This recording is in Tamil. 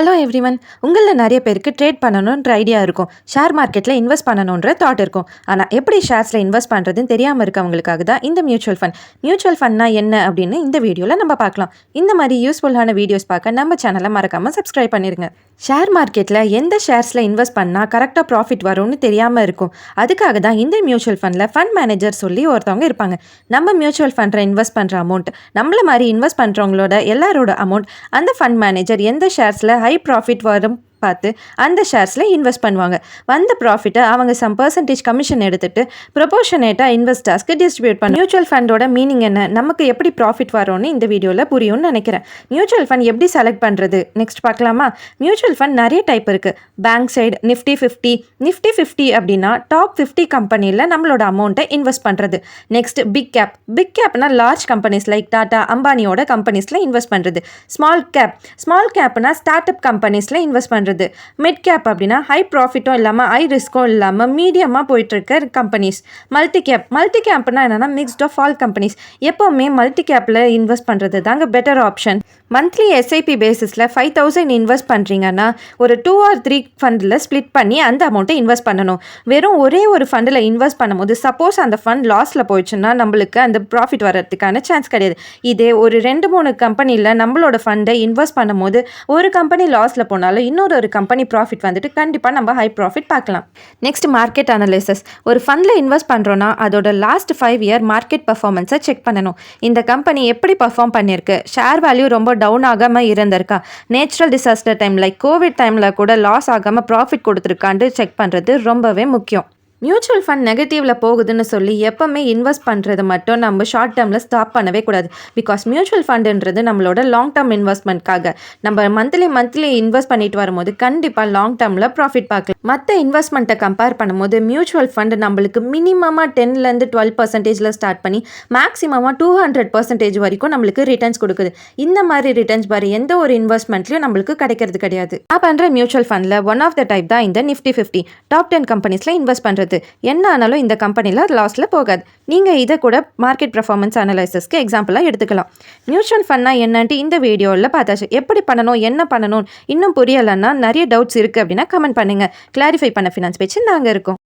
Hello everyone. உங்களில் நிறைய பேருக்கு ட்ரேட் பண்ணணுன்ற ஐடியா இருக்கும். ஷேர் மார்க்கெட்டில் இன்வெஸ்ட் பண்ணணுன்ற தாட் இருக்கும். ஆனால் எப்படி ஷேர்ஸில் இன்வெஸ்ட் பண்ணுறதுன்னு தெரியாமல் இருக்கவங்களுக்காக தான் இந்த மியூச்சுவல் ஃபண்ட். மியூச்சுவல் ஃபண்ட்னா என்ன அப்படின்னு இந்த வீடியோவில் நம்ம பார்க்கலாம். இந்த மாதிரி யூஸ்ஃபுல்லான வீடியோஸ் பார்க்க நம்ம சேனலை மறக்காமல் சப்ஸ்கிரைப் பண்ணிடுங்க. ஷேர் மார்க்கெட்டில் எந்த ஷேர்ஸில் இன்வெஸ்ட் பண்ணால் கரெக்டாக ப்ராஃபிட் வரும்னு தெரியாமல் இருக்கும். அதுக்காக தான் இந்த மியூச்சுவல் ஃபண்டில் ஃபண்ட் மேனேஜர் சொல்லி ஒருத்தவங்க இருப்பாங்க. நம்ம மியூச்சுவல் ஃபண்டில் இன்வெஸ்ட் பண்ணுற அமௌண்ட், நம்மள மாதிரி இன்வெஸ்ட் பண்ணுறவங்களோட எல்லாரோட அமௌண்ட், அந்த ஃபண்ட் மேனேஜர் எந்த ஷேர்ஸில் ஹை ப்ராஃபிட் வரும் பார்த்து அந்த ஷேர்ஸில் இன்வெஸ்ட் பண்ணுவாங்க. வந்த ப்ராஃபிட்டை அவங்க சம் பர்சன்டேஜ் கமிஷன் எடுத்துகிட்டு ப்ரொபோர்ஷனேட்டாக இன்வெஸ்டர்ஸ்க்கு டிஸ்ட்ரிபியூட் பண்ணும். மியூச்சுவல் ஃபண்டோட மீனிங் என்ன, நமக்கு எப்படி ப்ராஃபிட் வரும்னு இந்த வீடியோவில் புரியும்னு நினைக்கிறேன். மியூச்சுவல் ஃபண்ட் எப்படி செலக்ட் பண்ணுறது நெக்ஸ்ட் பார்க்கலாமா. மியூச்சுவல் ஃபண்ட் நிறைய டைப் இருக்குது. பேங்க் சைடு நிஃப்டி 50 அப்படின்னா டாப் 50 கம்பெனியில் நம்மளோட அமௌண்ட்டை இன்வெஸ்ட் பண்ணுறது. நெக்ஸ்ட் பிக் கேப்னா லார்ஜ் கம்பெனிஸ் லைக் டாடா அம்பானியோட கம்பெனிஸில் இன்வெஸ்ட் பண்ணுறது. ஸ்மால் கேப்னா ஸ்டார்ட் அப் கம்பெனிஸில் இன்வெஸ்ட் பண்ணுறது. மிட் கேப் அப்படின்னா ஹை ப்ராஃபிட்டும் இல்லாமல் ஹை ரிஸ்க்கும் இல்லாமல் மீடியமாக போயிட்டுருக்க கம்பெனிஸ். மல்டி கேப்னா என்னென்னா மிக்ஸ்ட் ஆஃப் ஆல் கம்பெனிஸ். எப்போவுமே மல்டி கேப்பில் இன்வெஸ்ட் பண்ணுறது தாங்க பெட்டர் ஆப்ஷன். மந்த்லி எஸ்ஐபி பேசிஸில் 5,000 இன்வெஸ்ட் பண்ணுறீங்கன்னா ஒரு 2 or 3 ஃபண்டில் ஸ்ப்ளிட் பண்ணி அந்த அமௌண்ட்டை இன்வெஸ்ட் பண்ணணும். வெறும் ஒரே ஒரு ஃபண்டில் இன்வெஸ்ட் பண்ணும்போது சப்போஸ் அந்த ஃபண்ட் லாஸில் போயிடுச்சுன்னா நம்மளுக்கு அந்த ப்ராஃபிட் வர்றதுக்கான சான்ஸ் கிடையாது. இதே ஒரு 2-3 கம்பெனியில் நம்மளோட ஃபண்டை இன்வெஸ்ட் பண்ணும்போது ஒரு கம்பெனி லாஸில் போனாலும் இன்னொரு கம்பெனி ப்ராஃபிட் வந்துட்டு கண்டிப்பாக நம்ம ஹை ப்ராஃபிட் பார்க்கலாம். Next market analysis. ஒரு ஃபண்டில் இன்வெஸ்ட் பண்ணுறோன்னா அதோட லாஸ்ட் 5 year மார்க்கெட் பர்ஃபார்மன்ஸை செக் பண்ணணும். இந்த கம்பெனி எப்படி பர்ஃபார்ம் பண்ணியிருக்கு, ஷேர் வேல்யூ ரொம்ப டவுன் ஆகாமல் இருந்திருக்கா, natural disaster time like Covid டைமில் கூட லாஸ் ஆகாமல் ப்ராஃபிட் கொடுத்துருக்கான்னு செக் பண்ணுறது ரொம்பவே முக்கியம். மியூச்சுவல் ஃபண்ட் நெகட்டிவில் போகுதுன்னு சொல்லி எப்போவுமே இன்வெஸ்ட் பண்ணுறது மட்டும் நம்ம ஷார்ட் டேர்மில் ஸ்டாப் பண்ணவே கூடாது. பிகாஸ் மியூச்சுவல் ஃபண்டுன்றது நம்மளோட லாங் டேர்ம் இன்வெஸ்ட்மெண்ட்காக நம்ம மந்த்லி இன்வெஸ்ட் பண்ணிட்டு வரும்போது கண்டிப்பாக லாங் டேர்மில் ப்ராஃபிட் பார்க்கலாம். மற்ற இன்வெஸ்ட்மெண்ட்டை கம்பேர் பண்ணும்போது மியூச்சுவல் ஃபண்டு நம்மளுக்கு மினிமமாக 10-12% ஸ்டார்ட் பண்ணி மேக்ஸிமமாக 200% வரைக்கும் நம்மளுக்கு ரிட்டர்ன்ஸ் கொடுக்குது. இந்த மாதிரி ரிட்டர்ன்ஸ் வர எந்த ஒரு இன்வெஸ்ட்மெண்ட்லையும் நம்மளுக்கு கிடைக்கிறது கிடையாது. நான் பண்ணுற மியூச்சுவல் ஃபண்டில் ஒன் ஆஃப் த டைப் தான் இந்த நிஃப்டி 50 டாப் 10 கம்பெனிஸில் இன்வெஸ்ட் பண்ணுறது. என்ன ஆனாலும் இந்த கம்பெனியில் லாஸில் போகாது. நீங்கள் இதை கூட மார்க்கெட் பர்ஃபார்மன்ஸ் அனலைசஸ்க்கு எக்ஸாம்பிளாக எடுத்துக்கலாம். மியூச்சுவல் ஃபண்ட்னா என்னன்ட்டு இந்த வீடியோவில் பார்த்தாச்சு. எப்படி பண்ணணும், என்ன பண்ணணும் இன்னும் புரியலைன்னா நிறைய டவுட்ஸ் இருக்குது அப்படின்னா கமெண்ட் பண்ணுங்கள். கிளாரிஃபை பண்ண ஃபினான்ஸ் பேஜ் நாங்கள் இருக்கோம்.